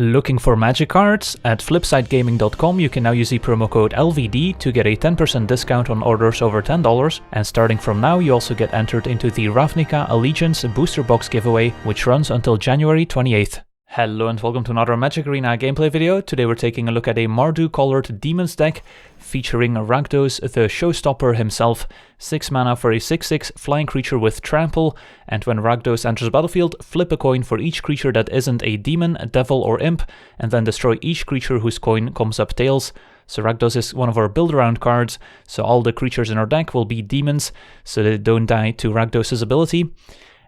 Looking for magic cards? At flipsidegaming.com you can now use the promo code LVD to get a 10% discount on orders over $10, and starting from now you also get entered into the Ravnica Allegiance booster box giveaway, which runs until January 28th. Hello and welcome to another Magic Arena gameplay video. Today we're taking a look at a Mardu colored Demons deck featuring Rakdos, the showstopper himself. 6 mana for a 6/6 flying creature with trample, and when Rakdos enters the battlefield, flip a coin for each creature that isn't a demon, a devil or imp, and then destroy each creature whose coin comes up tails. So Rakdos is one of our build around cards, so all the creatures in our deck will be demons, so they don't die to Rakdos' ability.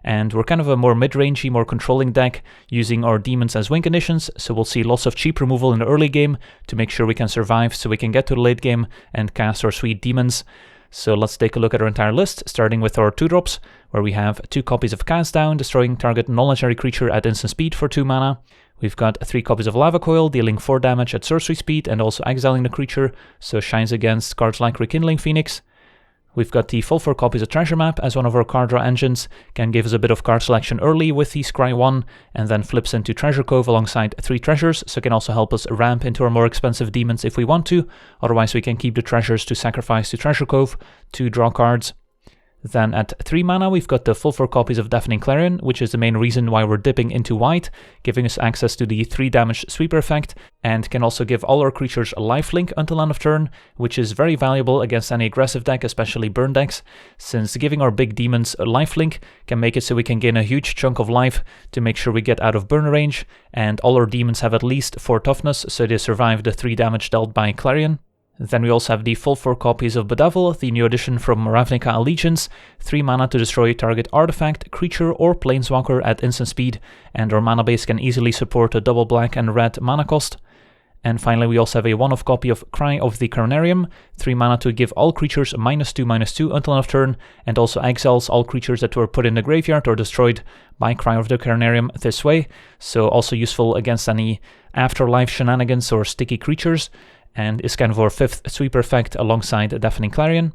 And we're kind of a more mid-rangey, more controlling deck, using our demons as win conditions, so we'll see lots of cheap removal in the early game to make sure we can survive so we can get to the late game and cast our sweet demons. So let's take a look at our entire list, starting with our 2-drops, where we have 2 copies of Cast Down, destroying target non-legendary creature at instant speed for 2 mana. We've got 3 copies of Lava Coil, dealing 4 damage at sorcery speed and also exiling the creature, so shines against cards like Rekindling Phoenix. We've got the full 4 copies of Treasure Map as one of our card draw engines, can give us a bit of card selection early with the Scry 1, and then flips into Treasure Cove alongside 3 treasures, so can also help us ramp into our more expensive demons if we want to, otherwise we can keep the treasures to sacrifice to Treasure Cove to draw cards. Then at 3 mana we've got the full 4 copies of Deafening Clarion, which is the main reason why we're dipping into white, giving us access to the 3 damage sweeper effect, and can also give all our creatures a lifelink until end of turn, which is very valuable against any aggressive deck, especially burn decks, since giving our big demons a lifelink can make it so we can gain a huge chunk of life to make sure we get out of burn range, and all our demons have at least 4 toughness, so they survive the 3 damage dealt by Clarion. Then we also have the full 4 copies of Bedevil, the new addition from Ravnica Allegiance, 3 mana to destroy target artifact, creature or planeswalker at instant speed, and our mana base can easily support a double black and red mana cost. And finally we also have a 1-off copy of Cry of the Carnarium, 3 mana to give all creatures -2/-2 until end of turn, and also exiles all creatures that were put in the graveyard or destroyed by Cry of the Carnarium this way, so also useful against any afterlife shenanigans or sticky creatures, and is kind of our 5th sweeper effect alongside Deafening Clarion.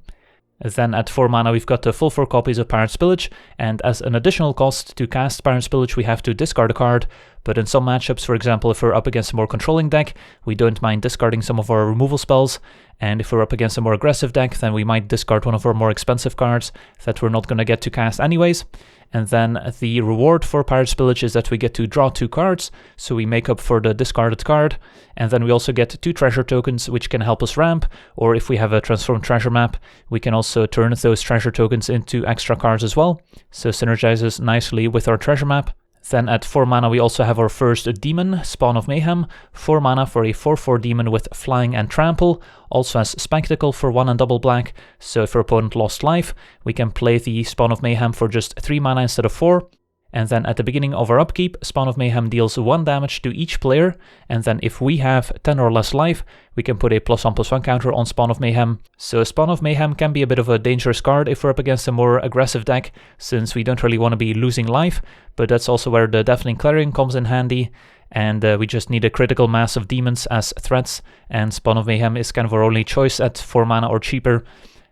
Then at 4 mana we've got the full 4 copies of Pirate's Pillage, and as an additional cost to cast Pirate's Pillage we have to discard a card, but in some matchups, for example if we're up against a more controlling deck, we don't mind discarding some of our removal spells, and if we're up against a more aggressive deck then we might discard one of our more expensive cards that we're not going to get to cast anyways. And then the reward for Pirate's Pillage is that we get to draw 2 cards, so we make up for the discarded card, and then we also get 2 treasure tokens which can help us ramp, or if we have a transformed treasure map, we can also turn those treasure tokens into extra cards as well, so synergizes nicely with our treasure map. Then at 4 mana we also have our first demon, Spawn of Mayhem, 4 mana for a 4/4 demon with flying and trample, also has Spectacle for 1 and double black, so if our opponent lost life, we can play the Spawn of Mayhem for just 3 mana instead of 4. And then at the beginning of our upkeep, Spawn of Mayhem deals 1 damage to each player, and then if we have 10 or less life, we can put a +1/+1 counter on Spawn of Mayhem. So Spawn of Mayhem can be a bit of a dangerous card if we're up against a more aggressive deck, since we don't really want to be losing life, but that's also where the Deafening Clarion comes in handy, and we just need a critical mass of demons as threats, and Spawn of Mayhem is kind of our only choice at 4 mana or cheaper.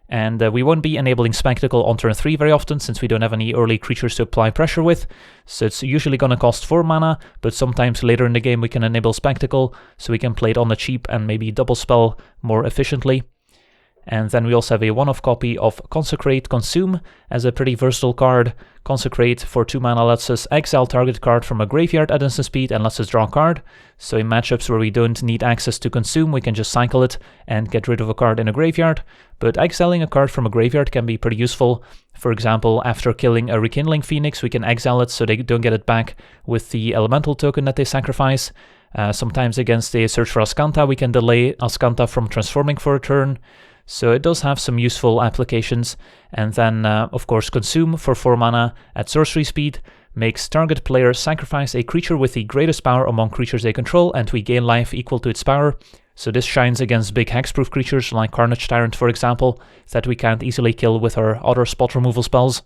And we won't be enabling Spectacle on turn 3 very often, since we don't have any early creatures to apply pressure with, so it's usually going to cost 4 mana, but sometimes later in the game we can enable Spectacle, so we can play it on the cheap and maybe double spell more efficiently. And then we also have a 1-off copy of Consecrate Consume as a pretty versatile card. Consecrate for 2 mana lets us exile target card from a graveyard at instant speed and lets us draw a card. So in matchups where we don't need access to Consume, we can just cycle it and get rid of a card in a graveyard. But exiling a card from a graveyard can be pretty useful. For example, after killing a Rekindling Phoenix, we can exile it so they don't get it back with the elemental token that they sacrifice. Sometimes against a Search for Azcanta, we can delay Azcanta from transforming for a turn. So it does have some useful applications. And then, of course, Consume for 4 mana at sorcery speed makes target player sacrifice a creature with the greatest power among creatures they control, and we gain life equal to its power. So this shines against big hexproof creatures like Carnage Tyrant, for example, that we can't easily kill with our other spot removal spells.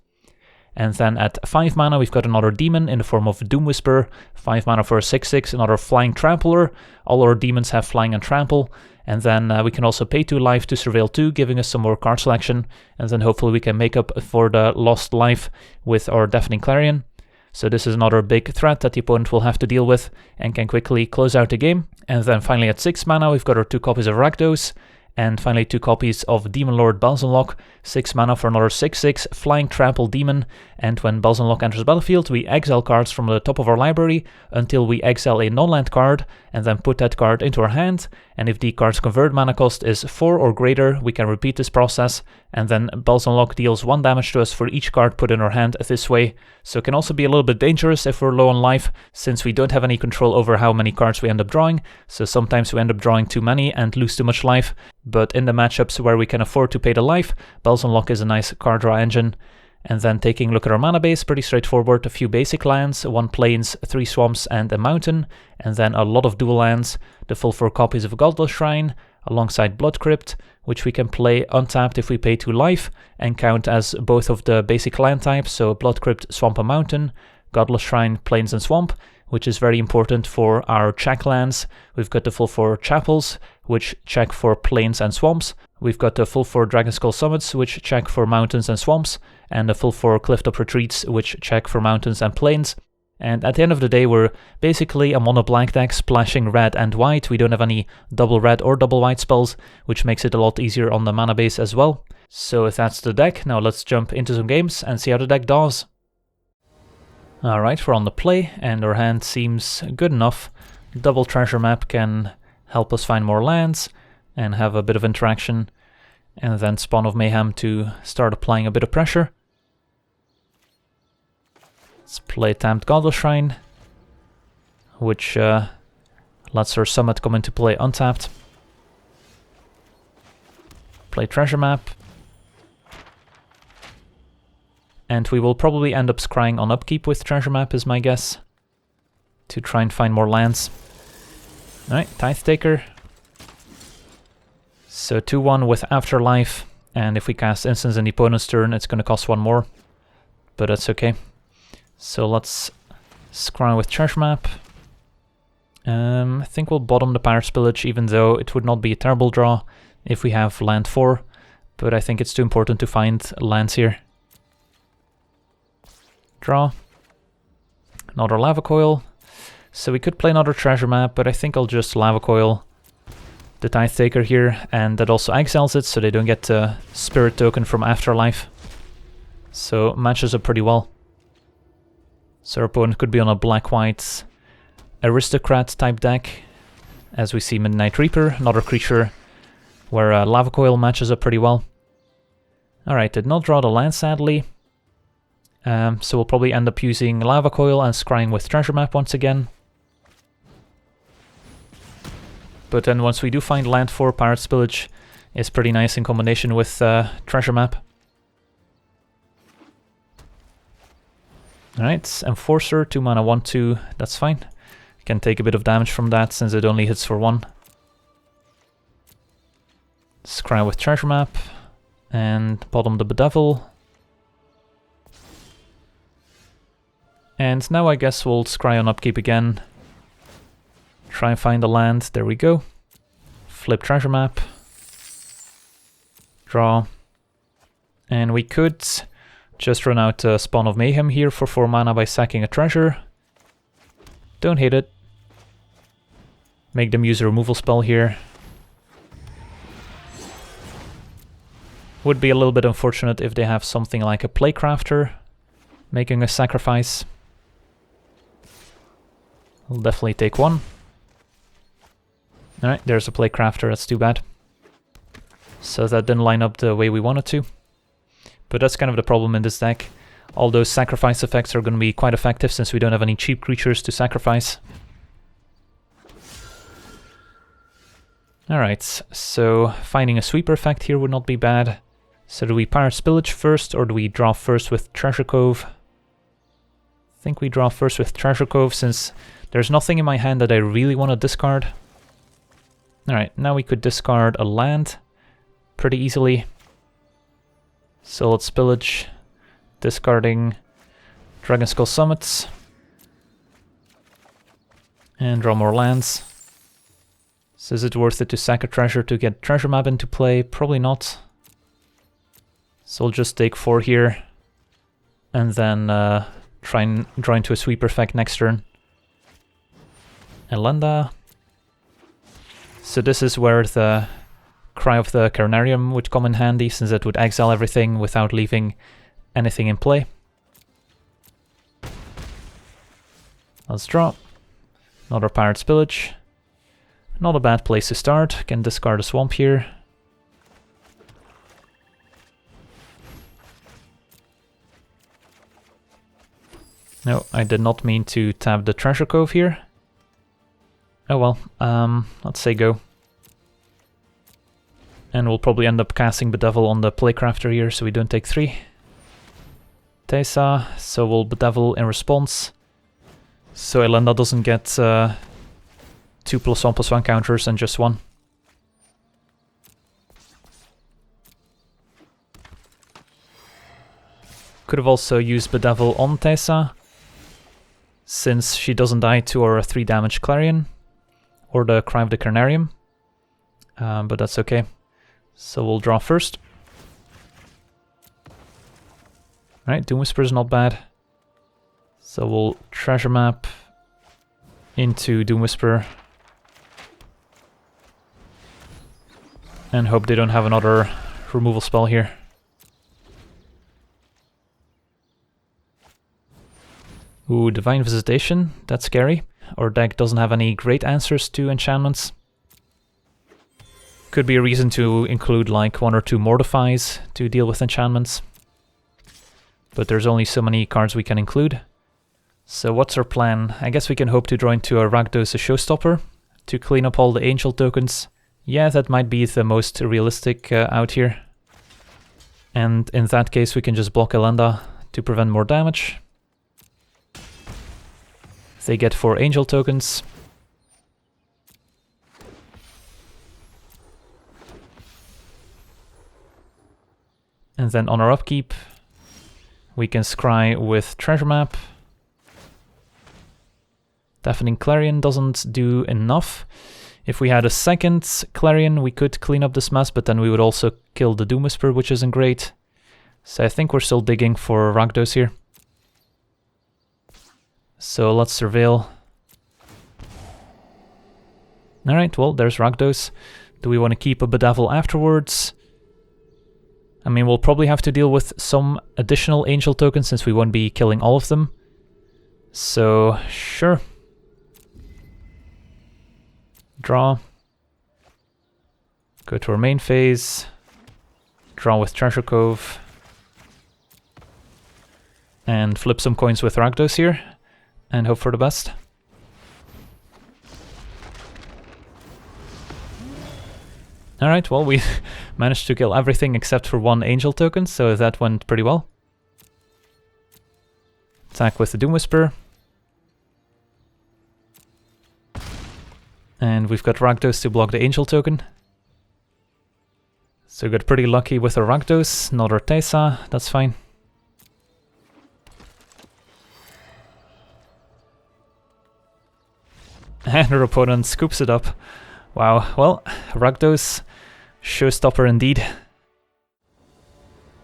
And then at 5 mana we've got another demon in the form of Doom Whisperer, 5 mana for a 6/6, another flying trampler. All our demons have flying and trample, and then we can also pay 2 life to surveil 2, giving us some more card selection, and then hopefully we can make up for the lost life with our Deafening Clarion. So this is another big threat that the opponent will have to deal with and can quickly close out the game. And then finally at 6 mana we've got our 2 copies of Rakdos, and finally 2 copies of Demon Lord Balzenlock, 6 mana for another 6/6 flying trample demon, and when Balzenlock enters the battlefield we exile cards from the top of our library until we exile a non-land card and then put that card into our hand, and if the card's convert mana cost is 4 or greater we can repeat this process, and then Balzenlock deals 1 damage to us for each card put in our hand this way. So it can also be a little bit dangerous if we're low on life, since we don't have any control over how many cards we end up drawing, so sometimes we end up drawing too many and lose too much life, but in the matchups where we can afford to pay the life, Balzenlock is a nice card draw engine. And then taking a look at our mana base, pretty straightforward, a few basic lands, 1 plains, 3 swamps and a mountain, and then a lot of dual lands, the full 4 copies of Godless Shrine, alongside Blood Crypt, which we can play untapped if we pay 2 life, and count as both of the basic land types, so Blood Crypt, Swamp and Mountain, Godless Shrine, Plains and Swamp, which is very important for our check lands. We've got the full 4 Chapels, which check for plains and swamps. We've got the full 4 Dragonskull Summits, which check for mountains and swamps, and the full 4 Clifftop Retreats, which check for mountains and plains. And at the end of the day, we're basically a mono black deck splashing red and white. We don't have any double red or double white spells, which makes it a lot easier on the mana base as well. So if that's the deck, now let's jump into some games and see how the deck does. Alright, we're on the play, and our hand seems good enough. Double Treasure Map can help us find more lands and have a bit of interaction, and then Spawn of Mayhem to start applying a bit of pressure. Let's play Tamped Godless Shrine, which lets our summit come into play untapped. Play Treasure Map. And we will probably end up scrying on upkeep with Treasure Map is my guess, to try and find more lands. Alright, Tithe Taker. So 2/1 with Afterlife, and if we cast Instants in the opponent's turn it's going to cost 1 more, but that's okay. So let's scry with Treasure Map. I think we'll bottom the Pirate's Pillage, even though it would not be a terrible draw if we have land 4, but I think it's too important to find lands here. Draw. Another Lava Coil. So we could play another Treasure Map, but I think I'll just Lava Coil the Tithe Taker here, and that also exiles it, so they don't get the Spirit Token from Afterlife. So matches up pretty well. So our opponent could be on a black-white Aristocrat type deck, as we see Midnight Reaper, another creature where Lava Coil matches up pretty well. Alright, did not draw the land sadly. So we'll probably end up using Lava Coil and scrying with Treasure Map once again. But then once we do find land 4, Pirate's Pillage is pretty nice in combination with Treasure Map. Alright, Enforcer, 2 mana 1/2, that's fine. Can take a bit of damage from that since it only hits for 1. Scry with Treasure Map and bottom the Bedevil. And now I guess we'll scry on upkeep again. Try and find a land, there we go. Flip Treasure Map. Draw. And we could just run out Spawn of Mayhem here for 4 mana by sacking a treasure. Don't hate it. Make them use a removal spell here. Would be a little bit unfortunate if they have something like a Playcrafter, making a sacrifice. We'll definitely take 1. Alright, there's a Playcrafter, that's too bad. So that didn't line up the way we wanted to. But that's kind of the problem in this deck. All those sacrifice effects are going to be quite effective since we don't have any cheap creatures to sacrifice. Alright, so finding a sweeper effect here would not be bad. So do we Pirate's Pillage first, or do we draw first with Treasure Cove? I think we draw first with Treasure Cove since there's nothing in my hand that I really want to discard. Alright, now we could discard a land pretty easily. So let's pillage, discarding Dragonskull Summits, and draw more lands. So is it worth it to sack a treasure to get Treasure Map into play? Probably not. So we'll just take 4 here, and then try and draw into a sweeper effect next turn. Elenda. So this is where the Cry of the Carnarium would come in handy, since it would exile everything without leaving anything in play. Let's draw. Another Pirate's Pillage. Not a bad place to start. Can discard a Swamp here. No, I did not mean to tap the Treasure Cove here. Oh well, let's say go. And we'll probably end up casting Bedevil on the Playcrafter here, so we don't take 3. Teysa, so we'll Bedevil in response. So Elenda doesn't get 2+1/+1 counters and just 1. Could have also used Bedevil on Teysa, since she doesn't die to our 3 damage Clarion, or the Cry of the Carnarium, but that's okay. So we'll draw first. Alright, Doom Whisper is not bad. So we'll Treasure Map into Doom Whisper. And hope they don't have another removal spell here. Ooh, Divine Visitation, that's scary. Our deck doesn't have any great answers to enchantments. Could be a reason to include like 1 or 2 Mortifies to deal with enchantments. But there's only so many cards we can include. So what's our plan? I guess we can hope to draw into a Rakdos, a Showstopper, to clean up all the Angel tokens. Yeah, that might be the most realistic out here. And in that case we can just block Elenda to prevent more damage. They get 4 Angel tokens. And then on our upkeep, we can scry with Treasure Map. Deafening Clarion doesn't do enough. If we had a second Clarion, we could clean up this mess, but then we would also kill the Doom Whisper, which isn't great. So I think we're still digging for Rakdos here. So let's surveil. Alright, well, there's Rakdos. Do we want to keep a Bedevil afterwards? I mean, we'll probably have to deal with some additional Angel tokens since we won't be killing all of them. So, sure. Draw. Go to our main phase. Draw with Treasure Cove. And flip some coins with Rakdos here. And hope for the best. Alright, well, we managed to kill everything except for 1 Angel token, so that went pretty well. Attack with the Doom Whisper. And we've got Rakdos to block the Angel token. So we got pretty lucky with our Rakdos, not our Teysa, that's fine. And our opponent scoops it up. Wow, well, Rakdos, Showstopper indeed.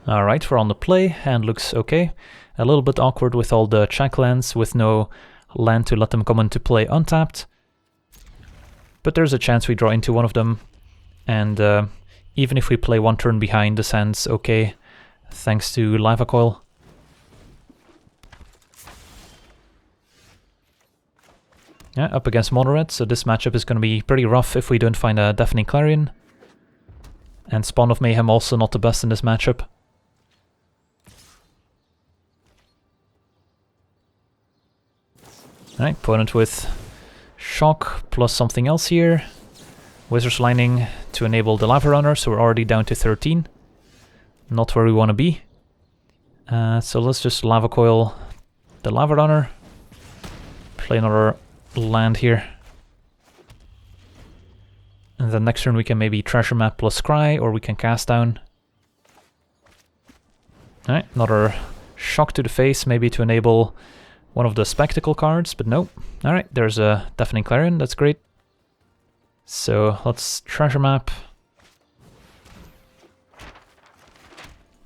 Alright, we're on the play, and looks okay. A little bit awkward with all the check lands, with no land to let them come into play untapped. But there's a chance we draw into one of them, and even if we play 1 turn behind, this hand's okay, thanks to Lava Coil. Yeah, up against Mono Red, so this matchup is going to be pretty rough if we don't find a Deafening Clarion. And Spawn of Mayhem also not the best in this matchup. Alright, opponent with Shock plus something else here. Wizard's Lining to enable the Lava Runner, so we're already down to 13. Not where we want to be. So let's just Lava Coil the Lava Runner. Play another land here. And then next turn we can maybe Treasure Map plus Scry, or we can Cast Down. Alright, another Shock to the face, maybe to enable one of the Spectacle cards, but no. Alright, there's a Deafening Clarion, that's great. So let's Treasure Map.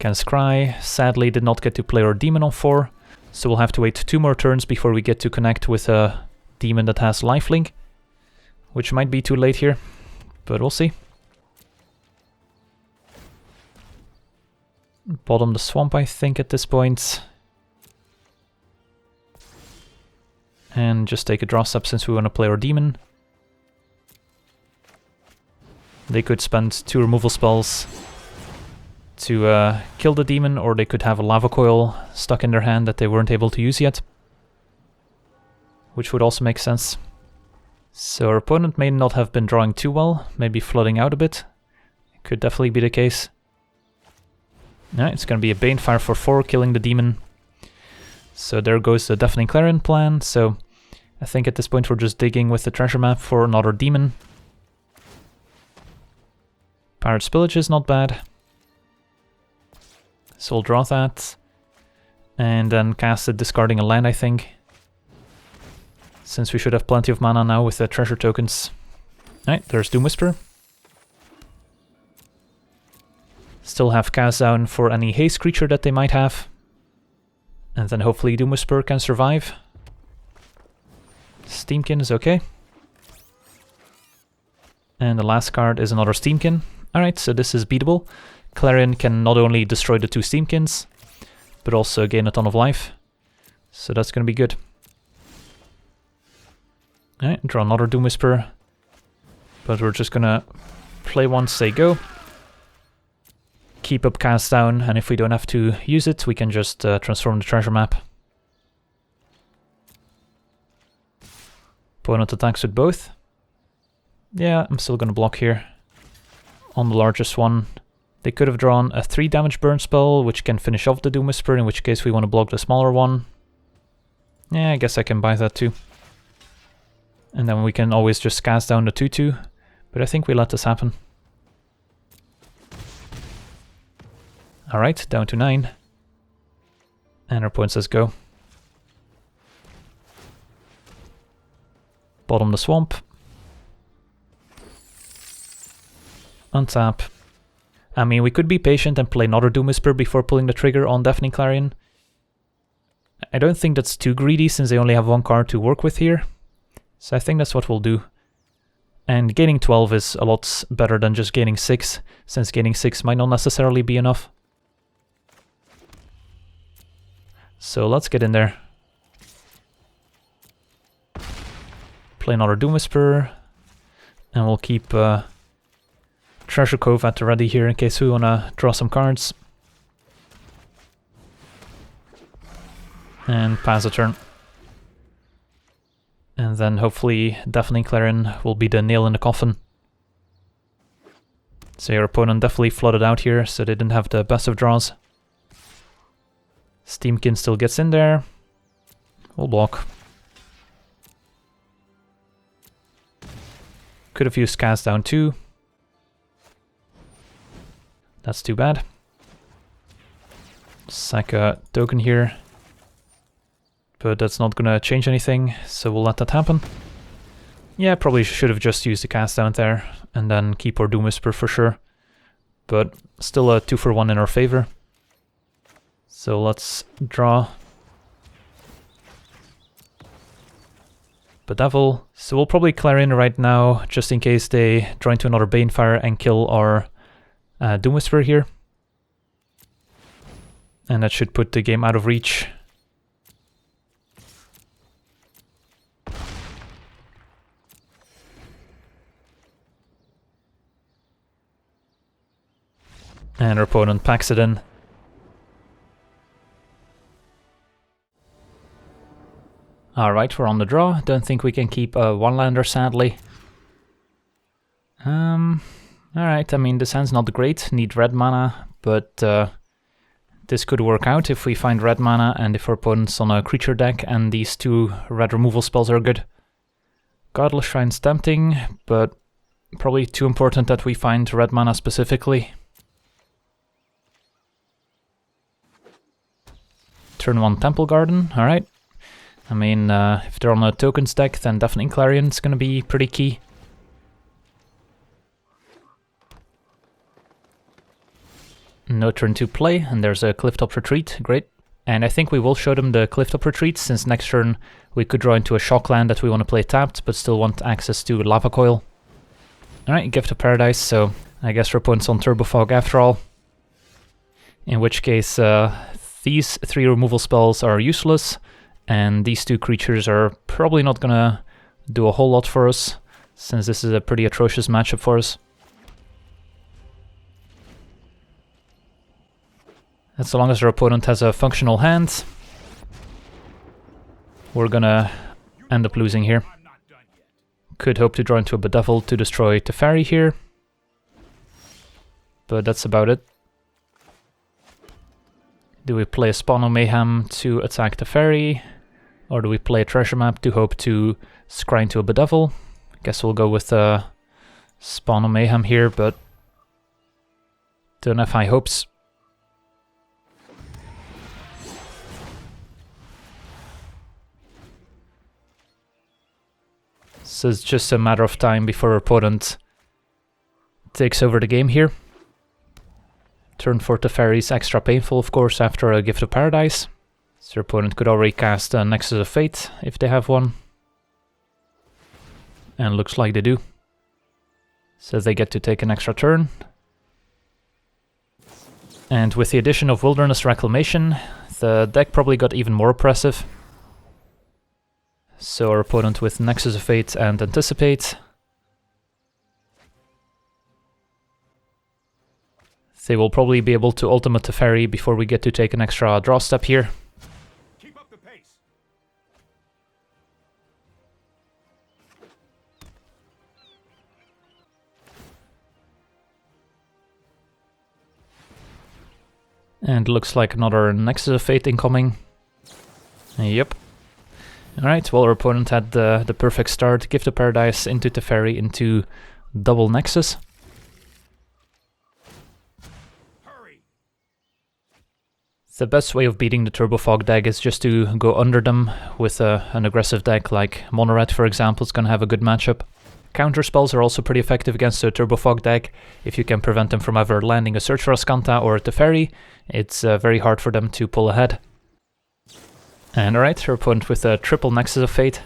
Can Scry, sadly did not get to play our Demon on 4. So we'll have to wait 2 more turns before we get to connect with a demon that has lifelink, which might be too late here, but we'll see. Bottom the swamp, I think, at this point. And just take a draw step since we want to play our demon. They could spend 2 removal spells to kill the demon, or they could have a lava coil stuck in their hand that they weren't able to use yet, which would also make sense. So our opponent may not have been drawing too well, maybe flooding out a bit. It could definitely be the case. Alright, it's going to be a Banefire for 4, killing the demon. So there goes the Deafening Clarion plan. So I think at this point we're just digging with the treasure map for another demon. Pirate Spillage is not bad. So we'll draw that. And then cast it, discarding a land, I think. Since we should have plenty of mana now with the treasure tokens. Alright, there's Doom Whisper. Still have cast down for any haste creature that they might have. And then hopefully Doom Whisper can survive. Steamkin is okay. And the last card is another Steamkin. Alright, so this is beatable. Clarion can not only destroy the 2 Steamkins, but also gain a ton of life. So that's going to be good. Alright, draw another Doom Whisper. But we're just going to play once they go. Keep up cast down, and if we don't have to use it, we can just transform the treasure map. Opponent attacks with both. Yeah, I'm still gonna block here. On the largest one. They could have drawn a 3 damage burn spell, which can finish off the Doom Whisper, in which case we want to block the smaller one. Yeah, I guess I can buy that too. And then we can always just cast down the 2/2, but I think we let this happen. Alright, down to 9. And our opponent says go. Bottom the swamp. Untap. I mean, we could be patient and play another Doom Whisper before pulling the trigger on Deafening Clarion. I don't think that's too greedy since they only have 1 card to work with here. So I think that's what we'll do. And gaining 12 is a lot better than just gaining 6, since gaining 6 might not necessarily be enough. So let's get in there. Play another Doom Whisper. And we'll keep Treasure Cove at the ready here in case we want to draw some cards. And pass a turn. And then hopefully Deafening Clarion will be the nail in the coffin. So your opponent definitely flooded out here, so they didn't have the best of draws. Steamkin still gets in there. We'll block. Could have used cast down too. That's too bad. Sack a token here. But that's not gonna change anything, so we'll let that happen. Yeah, probably should have just used the cast down there, and then keep our Doom Whisper for sure. But still a 2-for-1 in our favor. So let's draw. Bedevil. So we'll probably Clarion right now, just in case they draw into another Banefire and kill our Doom Whisper here. And that should put the game out of reach. And our opponent packs it in. Alright, we're on the draw. Don't think we can keep a 1-lander, sadly. Alright, I mean, this hand's not great. Need red mana, but this could work out if we find red mana and if our opponent's on a creature deck and these 2 red removal spells are good. Godless Shrine's tempting, but probably too important that we find red mana specifically. Turn 1 Temple Garden, alright. I mean, if they're on a tokens deck, then Deafening Clarion's gonna be pretty key. No turn 2 play, and there's a Clifftop Retreat, great. And I think we will show them the Clifftop Retreat, since next turn we could draw into a shock land that we want to play tapped, but still want access to Lava Coil. Alright, Gift of Paradise, so I guess our opponent's on Turbo Fog after all. In which case, these 3 removal spells are useless, and these 2 creatures are probably not gonna do a whole lot for us, since this is a pretty atrocious matchup for us. As long as our opponent has a functional hand, we're gonna end up losing here. Could hope to draw into a Bedevil to destroy Teferi here, but that's about it. Do we play a Spawn of Mayhem to attack Teferi, or do we play a Treasure Map to hope to scry into a Bedevil? Guess we'll go with Spawn of Mayhem here, but don't have high hopes. So it's just a matter of time before our opponent takes over the game here. Turn 4 Teferi is extra painful, of course, after a Gift of Paradise. So your opponent could already cast a Nexus of Fate, if they have one. And looks like they do. So they get to take an extra turn. And with the addition of Wilderness Reclamation, the deck probably got even more oppressive. So our opponent with Nexus of Fate and Anticipate. They will probably be able to ultimate Teferi before we get to take an extra draw step here. Keep up the pace. And looks like another Nexus of Fate incoming. Yep. Alright, well our opponent had the perfect start. Gift of Paradise into Teferi into double Nexus. Hurry. The best way of beating the Turbo Fog deck is just to go under them with an aggressive deck like Monored, for example. It's going to have a good matchup. Counter spells are also pretty effective against the Turbo Fog deck. If you can prevent them from ever landing a Search for Azcanta or a Teferi, it's very hard for them to pull ahead. And alright, our opponent with a triple Nexus of Fate.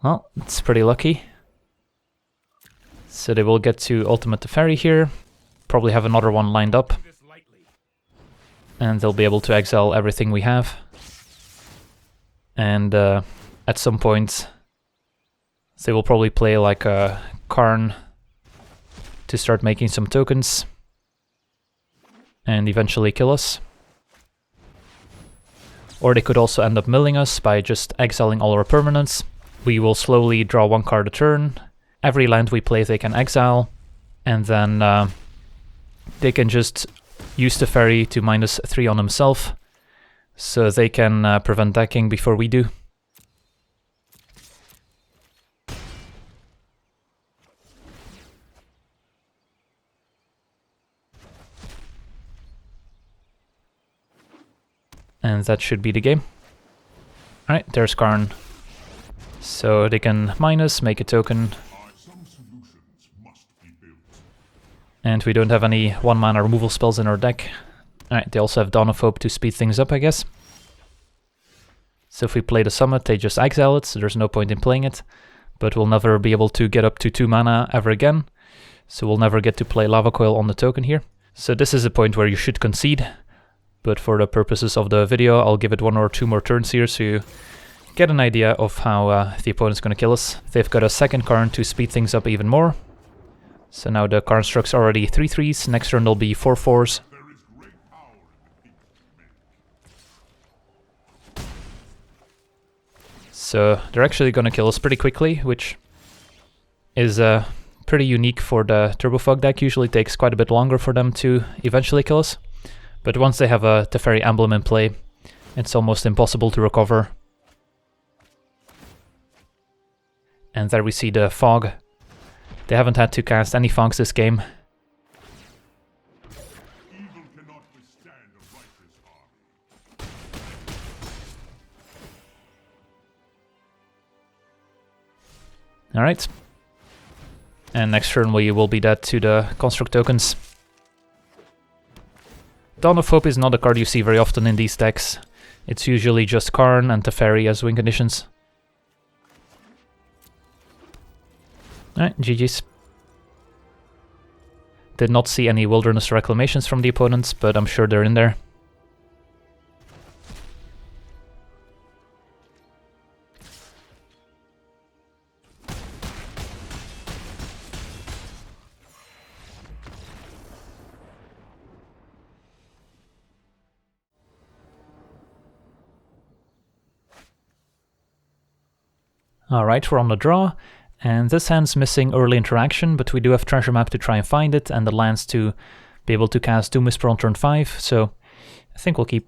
Well, it's pretty lucky. So they will get to ultimate Teferi here. Probably have another one lined up. And they'll be able to exile everything we have. And at some point, they will probably play like a Karn to start making some tokens. And eventually kill us. Or they could also end up milling us by just exiling all our permanents. We will slowly draw 1 card a turn. Every land we play they can exile. And then they can just use Teferi to -3 on himself. So they can prevent decking before we do. And that should be the game. Alright, there's Karn. So they can minus, make a token. And we don't have any 1-mana removal spells in our deck. Alright, they also have Dawn of Hope to speed things up, I guess. So if we play the Summit, they just exile it, so there's no point in playing it. But we'll never be able to get up to 2 mana ever again. So we'll never get to play Lava Coil on the token here. So this is a point where you should concede. But for the purposes of the video, I'll give it 1 or 2 more turns here so you get an idea of how the opponent's going to kill us. They've got a second Karn to speed things up even more. So now the Karn struck's already 3/3s, next turn there'll be 4/4s. So they're actually going to kill us pretty quickly, which is pretty unique for the Turbo Fog deck. Usually takes quite a bit longer for them to eventually kill us. But once they have a Teferi emblem in play, it's almost impossible to recover. And there we see the Fog. They haven't had to cast any Fogs this game. Alright. And next turn we will be dead to the Construct tokens. Dawn of Hope is not a card you see very often in these decks. It's usually just Karn and Teferi as win conditions. Alright, GG's. Did not see any Wilderness Reclamations from the opponents, but I'm sure they're in there. Alright, we're on the draw, and this hand's missing early interaction, but we do have Treasure Map to try and find it, and the lands to be able to cast Doom Whisper on turn 5, so I think we'll keep.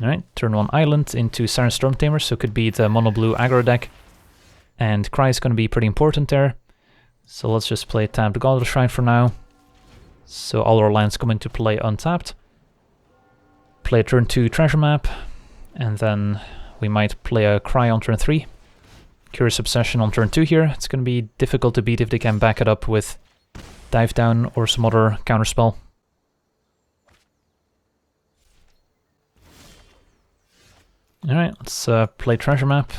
Alright, turn 1 Island into Siren Stormtamer, so it could be the mono blue aggro deck, and Cry is going to be pretty important there, so let's just play tapped Godless Shrine for now, so all our lands come into play untapped. Play turn 2 Treasure Map. And then we might play a Cry on turn 3. Curious Obsession on turn 2 here. It's going to be difficult to beat if they can back it up with Dive Down or some other counterspell. Alright, let's play Treasure Map.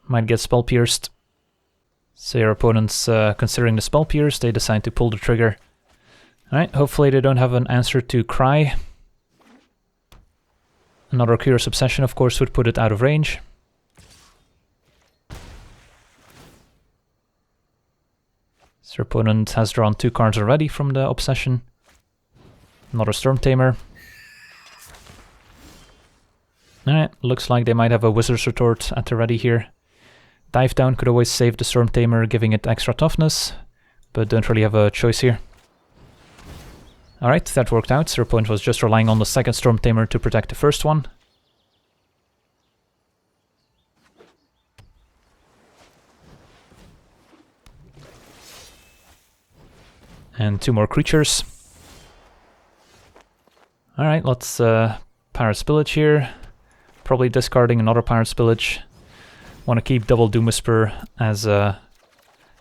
Might get Spell Pierced. So your opponent's considering the Spell Pierce, they decide to pull the trigger. Alright, hopefully they don't have an answer to Cry. Another Curious Obsession, of course, would put it out of range. So your opponent has drawn 2 cards already from the Obsession. Another Stormtamer. Alright, looks like they might have a Wizard's Retort at the ready here. Dive Down could always save the Stormtamer, giving it extra toughness, but don't really have a choice here. Alright, that worked out. Their opponent was just relying on the second Stormtamer to protect the first one. And 2 more creatures. Alright, let's Pirate's Pillage here. Probably discarding another Pirate's Pillage. Want to keep double Doom Whisper as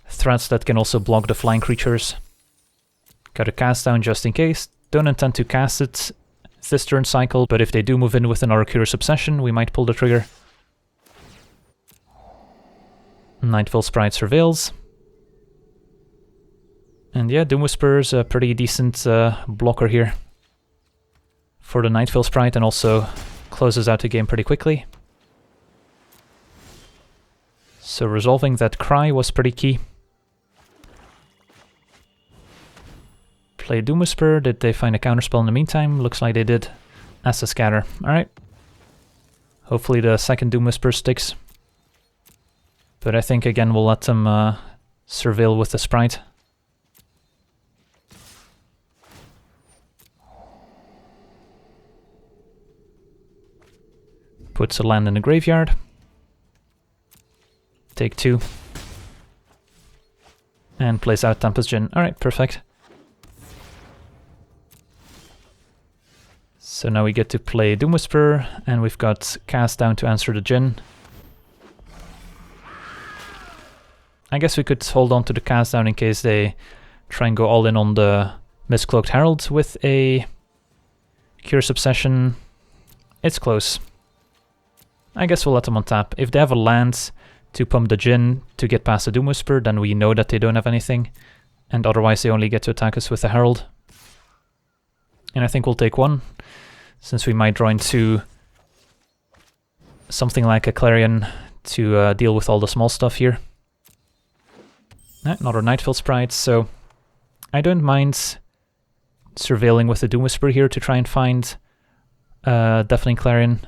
threats that can also block the flying creatures. Got a Cast Down just in case. Don't intend to cast it this turn cycle, but if they do move in with another Curious Obsession, we might pull the trigger. Nightfall Sprite Surveils. And yeah, Doom Whisper is a pretty decent blocker here for the Nightfall Sprite, and also closes out the game pretty quickly. So resolving that Cry was pretty key. Play Doom Whisper. Did they find a counterspell in the meantime? Looks like they did. As a Scatter. Alright. Hopefully the second Doom Whisper sticks. But I think again we'll let them surveil with the Sprite. Puts a land in the graveyard. Take 2. And plays out Tempest Djinn. Alright, perfect. So now we get to play Doom Whisper, and we've got Cast Down to answer the Djinn. I guess we could hold on to the Cast Down in case they try and go all in on the Mistcloaked Herald with a Curious Obsession. It's close. I guess we'll let them untap. If they have a land to pump the Djinn to get past the Doom Whisper, then we know that they don't have anything, and otherwise they only get to attack us with the Herald. And I think we'll take 1, since we might draw into something like a Clarion to deal with all the small stuff here. Another Nightfall Sprite, so I don't mind surveilling with the Doom Whisper here to try and find Deafening Clarion.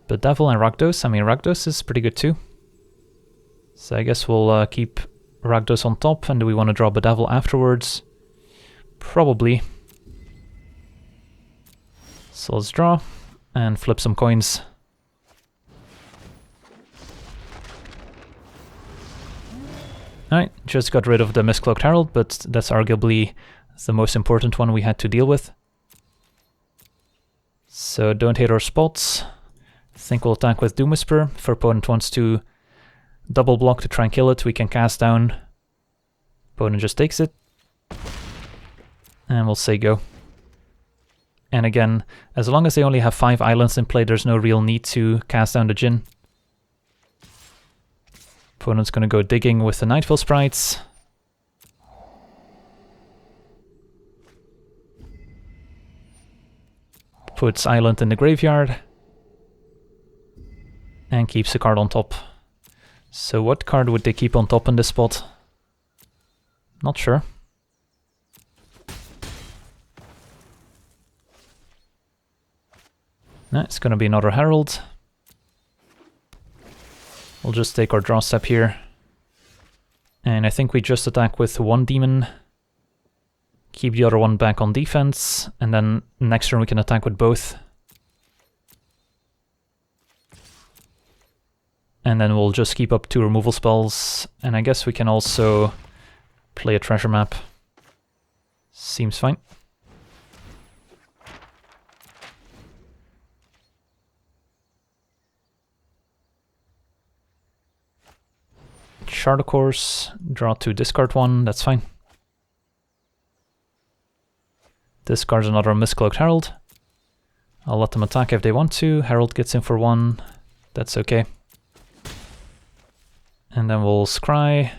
But Devil and Rakdos, I mean Rakdos is pretty good too. So I guess we'll keep Rakdos on top, and do we want to draw Bedevil afterwards? Probably. So let's draw, and flip some coins. Alright, just got rid of the Mistcloaked Herald, but that's arguably the most important one we had to deal with. So don't hate our spots. I think we'll attack with Doom Whisper. If our opponent wants to double block to try and kill it. We can cast down. Opponent just takes it. And we'll say go. And again, as long as they only have 5 islands in play, there's no real need to cast down the Djinn. Opponent's gonna go digging with the Nightfall sprites. Puts island in the graveyard. And keeps a card on top. So what card would they keep on top in this spot? Not sure. No, it's gonna be another Herald. We'll just take our draw step here. And I think we just attack with 1 demon. Keep the other one back on defense. And then next turn we can attack with both. And then we'll just keep up 2 removal spells. And I guess we can also play a treasure map. Seems fine. Shard of course, draw 2, discard 1, that's fine. Discards another Mistcloaked Herald. I'll let them attack if they want to. Herald gets in for 1, that's okay. And then we'll scry.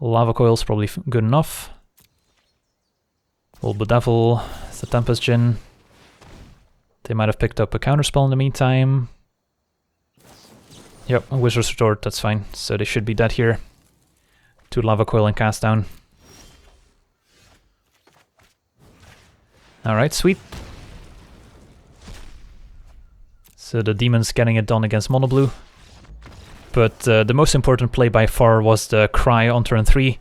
Lava Coil's probably good enough. We'll bedevil the Tempest Djinn. They might have picked up a counterspell in the meantime. Yep, Wizard's Retort, that's fine. So they should be dead here. 2 Lava Coil and cast down. Alright, sweet. So the Demon's getting it done against Mono Blue. But the most important play by far was the Cry on turn 3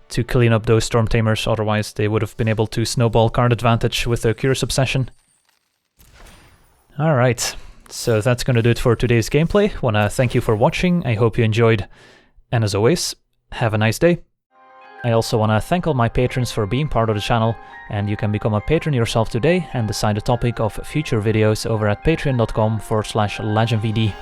to clean up those Storm Tamers, otherwise they would have been able to snowball card advantage with the Curious Obsession. Alright, so that's gonna do it for today's gameplay. Wanna thank you for watching, I hope you enjoyed, and as always, have a nice day. I also wanna thank all my patrons for being part of the channel, and you can become a patron yourself today and decide the topic of future videos over at patreon.com/LegenVD.